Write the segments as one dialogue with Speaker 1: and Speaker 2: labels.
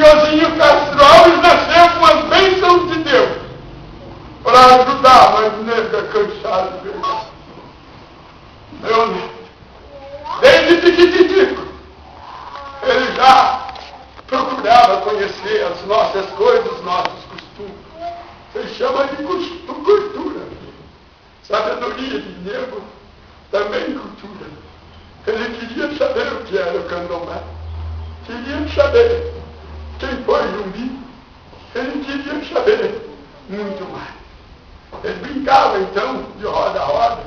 Speaker 1: senhorzinho Castro Alves nasceu com as bênçãos de Deus para ajudar, mas nega cansado de verdade. Meu neto, desde pequititico, ele já procurava conhecer as nossas coisas, os nossos costumes. Você chama de cultura. Sabedoria de nego, também cultura. Ele queria saber o que era o candomblé. Queria saber quem foi Jumbi. Ele queria saber muito mais. Ele brincava então de roda a roda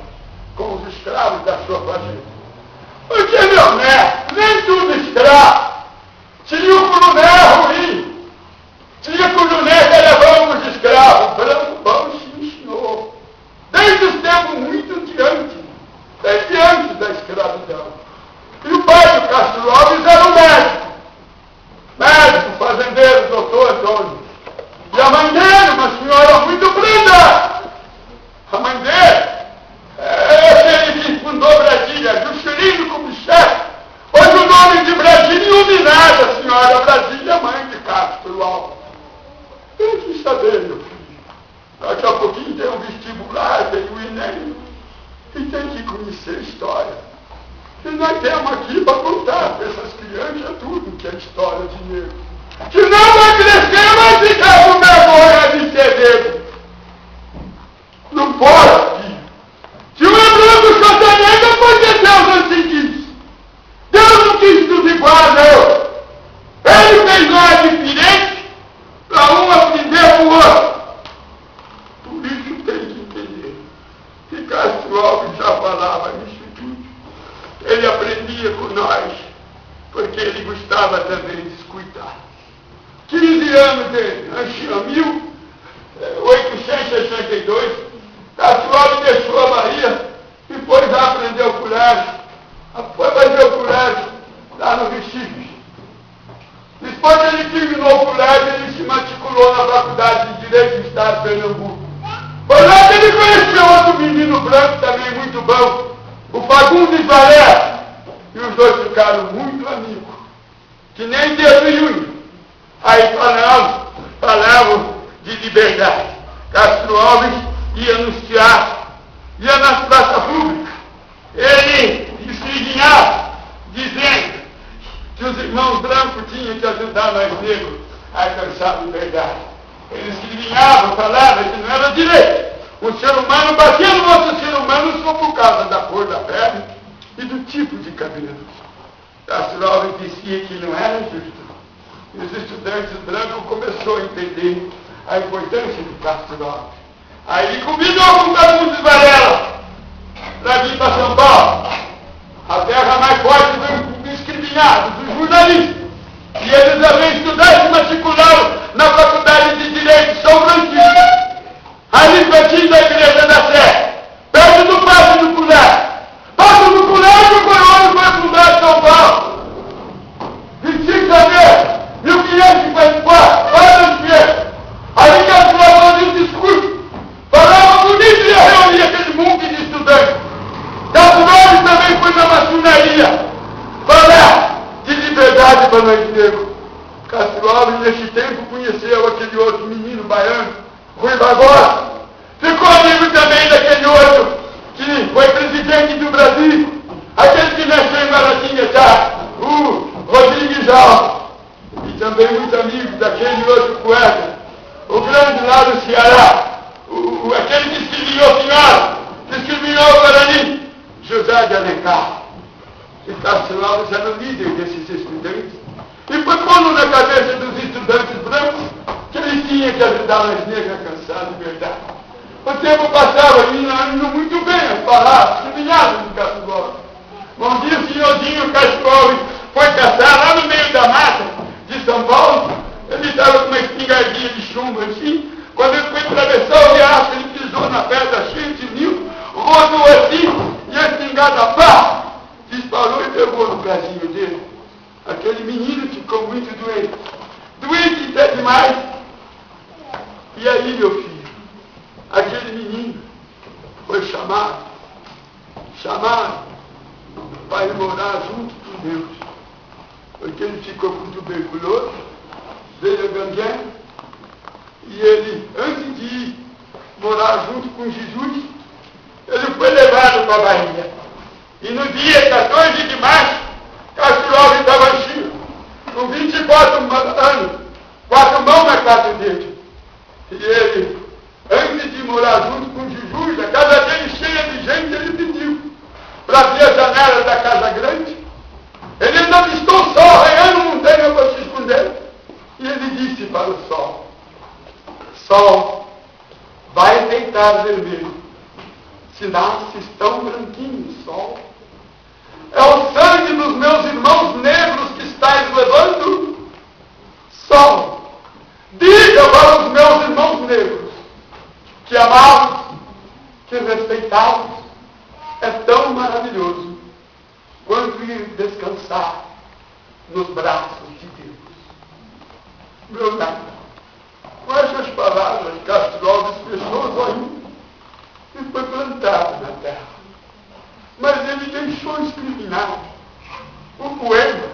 Speaker 1: com os escravos da sua fazenda. Porque, meu neto, nem tudo escravo. Tinha o coronel ruim. Tinha coronel que levava os escravos. Branco bom se ensinou. Desde os tempos muito de antes. Desde antes da escravidão. E o pai do Castro Alves era um médico. Médico, fazendeiro, doutor Antônio. E a mãe dele, uma senhora muito brilhante. A mãe dele, ele fundou Brasília, Juscelino Kubitschek. Hoje o nome de Brasília iluminado, a senhora Brasília, mãe de Castro Alves. Tem que saber, meu filho. Daqui a pouquinho tem um vestibular, tem o Enem. E tem que conhecer história. E nós temos aqui para contar para essas crianças tudo que é história de negro. Que não vai crescer, vai ficar com vergonha de ser negro. Não pode, filho. Se o branco chota negro, pode ser Deus assim quis. Deus não quis tudo igual, não. Ele fez nós diferentes para um aprender o outro. Por isso tem que entender. E Castro Alves já falava nisso tudo. Ele aprendia com nós, porque ele gostava também de escutar. 15 anos dele, em 1862, Castro Alves deixou a Bahia e foi já aprender o colégio. Foi fazer o colégio lá no Recife. Depois que ele terminou o colégio, ele se matriculou na Faculdade de Direito do Estado de Pernambuco. Foi lá que ele conheceu outro menino branco também muito bom, o Fagundes Varela. E os dois ficaram muito amigos, que nem dedo e unha. Aí falavam de liberdade. Castro Alves ia nos teatros, ia nas praças públicas. Ele escrevinhava, dizendo que os irmãos brancos tinham que ajudar nós negros a alcançar a liberdade. Ele escrevinhava, falava que não era direito. O ser humano batia no outro ser humano só por causa da cor da pele e do tipo de cabelo. Castro Alves dizia que não era justo. E os estudantes brancos começaram a entender a importância de Castro Alves. Aí ele convidou com Fagundes Varela para vir para São Paulo, a terra mais forte do escrivinhado, dos jornalistas. E eles também estudaram e se matricularam na Faculdade de Direito de São Francisco, ali pertinho da Igreja da Sé, perto do Passo do Colégio. Passo do Colégio foi onde foi fundado São Paulo. 25 de janeiro, 1554, olha o dia. Ali que as pessoas de discurso falavam bonito e reunia aquele mundo de estudantes. Castro Alves também foi na maçonaria falar de liberdade para nós negros. Castro Alves, nesse tempo, conheceu aquele outro menino baiano, Rui Barbosa. Ficou amigo também daquele outro que foi presidente do Brasil, aquele que nasceu em Guaratinguetá, o Rodrigues Alves. E também muito amigo daquele outro poeta, o grande lá do Ceará, aquele que escreveu o Senhora, que escreveu o Guarani, José de Alencar. E Castro Alves era o líder desses estudantes. E foi pondo na cabeça dos estudantes brancos que eles tinham que ajudar as negras a alcançar a liberdade. O tempo passava indo muito bem a falar, sublinhado do Castro Alves. Um dia o senhorzinho Castro Alves foi caçar lá no meio da mata de São Paulo. Ele estava com uma espingardinha de chumbo assim. Quando ele foi atravessar o riacho, ele pisou na pedra cheia de ninho, rodou assim, e a espingarda, pá, disparou e pegou no bracinho dele. Aquele menino ficou muito doente. Doente até demais. E aí, meu filho, aquele menino foi chamado para ir morar junto com Deus. Porque ele ficou com tuberculose veio a gangue, e ele, antes de ir morar junto com Jesus, ele foi levado para a Bahia. E no dia 14 de março, Castro Alves estava cheio, com 24 anos, 4 mãos na casa dele. E ele, antes de morar junto com Jesus, a casa dele cheia de gente, ele pediu para abrir a janela da casa grande. Ele ainda avistou o sol raiando, não tem para se esconder. E ele disse para o sol: Sol, vai deitar vermelho, se nasces tão branquinho, sol. É o sangue dos meus irmãos negros que estás levando. Sol, diga para os meus irmãos negros que amá-los, que respeitá-los é tão maravilhoso quanto ir descansar nos braços de Deus. Meu neto, com essas palavras, Castro Alves fechou os olhos e foi plantado na terra. Mas ele deixou escriminado o poema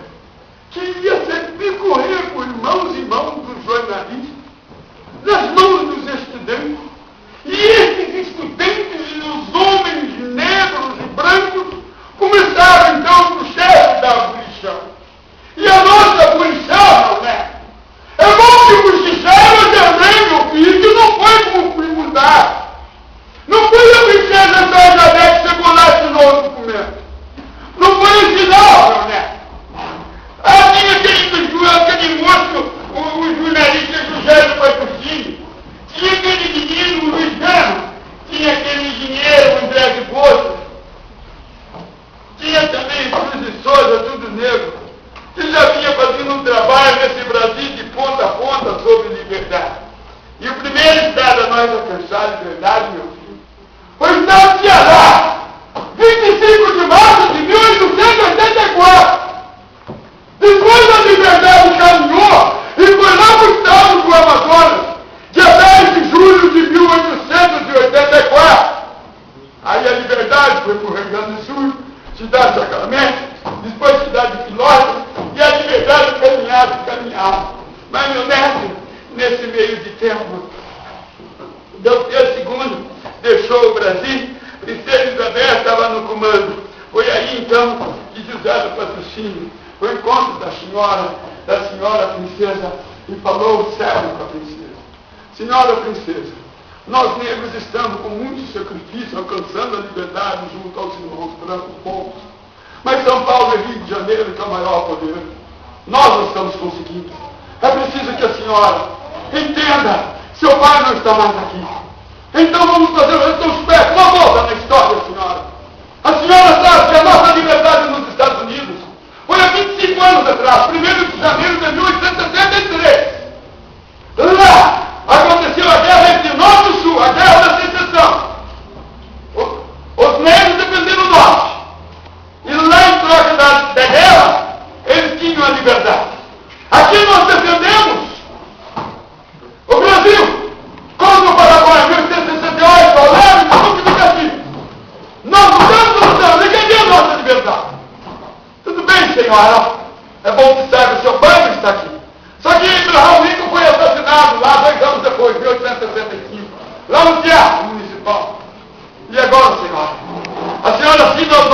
Speaker 1: que ia ser percorrer por mãos e mãos dos jornalistas, nas mãos dos estudantes. E esses estudantes e os homens negros e brancos começaram então o chefe da abolição. E a nossa abolição, né? É bom que cochicharam também, meu filho, que não foi como fui mudar. Não foi a princesa da Elizabeth que chegou lá de novo documento. Não foi o sinal, né? Tinha aquele moço, o jornalista José do Patrocínio. Tinha aquele menino, o Luiz Gano. Tinha aquele engenheiro, o André de Botas. Tinha também Cruz de Souza, tudo negro, que já vinha fazendo um trabalho nesse Brasil de ponta a ponta sobre liberdade. E o primeiro estado a nós alcançar liberdade, meu filho, foi o estado de Ceará, 25 de março de 1884. Depois a liberdade caminhou e foi lá para o estado do Amazonas, dia 10 de julho de 1884. Aí a liberdade foi para o Rio Grande do Sul, cidade de Sacramento, depois cidade de Filósofo, e a liberdade caminhava. Mas meu neto, nesse meio de tempo, Dom Pedro II deixou o Brasil, Princesa Isabel estava no comando. Foi aí então que José do Patrocínio foi ao encontro da senhora princesa, e falou sério com a princesa: Senhora princesa, nós negros estamos com muito sacrifício alcançando a liberdade junto aos irmãos brancos povos. Mas São Paulo e Rio de Janeiro, que é o maior poder, nós não estamos conseguindo. É preciso que a senhora entenda: seu pai não está mais aqui. Então vamos fazer o retrospecto, uma volta na história, senhora. A senhora sabe que a nossa liberdade nos Estados Unidos foi há 25 anos atrás, 1º de janeiro de 1873. Lá aconteceu a guerra entre Norte e Sul, a guerra da secessão. Os negros defenderam o Norte. E lá em troca da guerra, eles tinham a liberdade. Aqui nós defendemos o Brasil contra o Paraguai em 1868, ao lado do Duque do Caxias. Nós lutamos, e cadê a nossa liberdade? Tudo bem, senhora. É bom que saiba, seu pai não está aqui. Só que Abraham Lincoln foi assassinado lá 2 anos depois, 1865, lá no Teatro Municipal. E agora, senhora? A senhora assina o